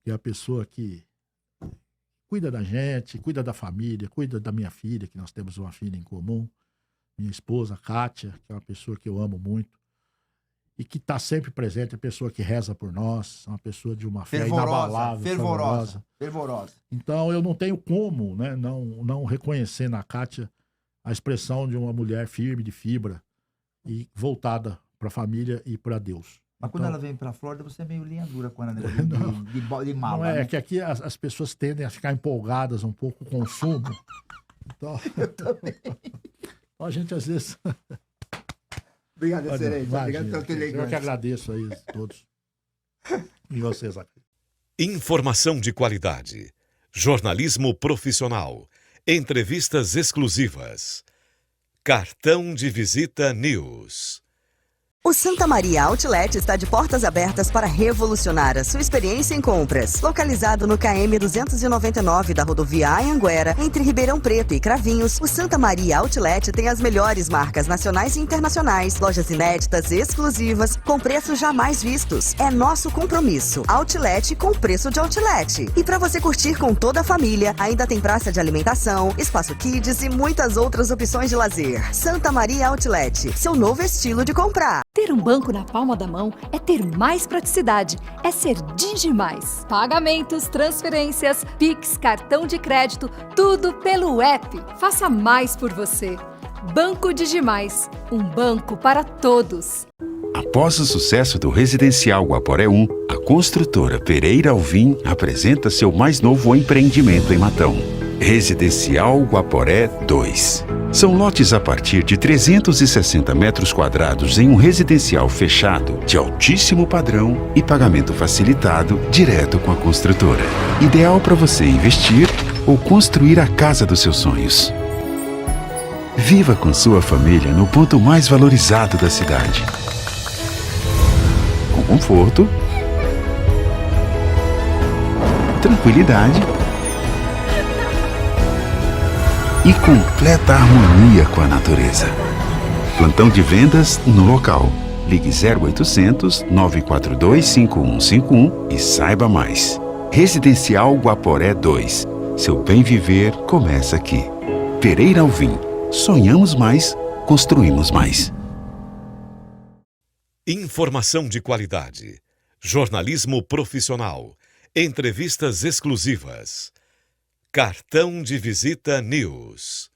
Que é a pessoa que cuida da gente, cuida da família, cuida da minha filha, que nós temos uma filha em comum, minha esposa, Kátia, que é uma pessoa que eu amo muito, e que está sempre presente, é a pessoa que reza por nós, uma pessoa de uma fé inabalável, fervorosa. Então, eu não tenho como, né, não reconhecer na Kátia a expressão de uma mulher firme, de fibra, e voltada para a família e para Deus. Mas quando ela vem para a Flórida, você é meio linha dura com ela, né? de mala. Não é, né? que aqui as pessoas tendem a ficar empolgadas um pouco com o consumo. Então, eu também. Então a gente às vezes... Obrigado, excelente. Obrigado pelo elegância. Eu que agradeço aí a todos. E vocês aqui. Informação de qualidade. Jornalismo profissional. Entrevistas exclusivas. Cartão de Visita News. O Santa Maria Outlet está de portas abertas para revolucionar a sua experiência em compras. Localizado no KM 299 da rodovia Anhanguera, entre Ribeirão Preto e Cravinhos, o Santa Maria Outlet tem as melhores marcas nacionais e internacionais, lojas inéditas e exclusivas, com preços jamais vistos. É nosso compromisso. Outlet com preço de outlet. E para você curtir com toda a família, ainda tem praça de alimentação, espaço kids e muitas outras opções de lazer. Santa Maria Outlet, seu novo estilo de comprar. Ter um banco na palma da mão é ter mais praticidade, é ser DigiMais. Pagamentos, transferências, Pix, cartão de crédito, tudo pelo app. Faça mais por você. Banco Digimais, um banco para todos. Após o sucesso do Residencial Guaporé 1, a construtora Pereira Alvim apresenta seu mais novo empreendimento em Matão. Residencial Guaporé 2. São lotes a partir de 360 metros quadrados em um residencial fechado, de altíssimo padrão e pagamento facilitado direto com a construtora. Ideal para você investir ou construir a casa dos seus sonhos. Viva com sua família no ponto mais valorizado da cidade. Com conforto, tranquilidade e completa harmonia com a natureza. Plantão de vendas no local. Ligue 0800 942 5151 e saiba mais. Residencial Guaporé 2. Seu bem viver começa aqui. Pereira Alvim. Sonhamos mais, construímos mais. Informação de qualidade. Jornalismo profissional. Entrevistas exclusivas. Cartão de Visita News.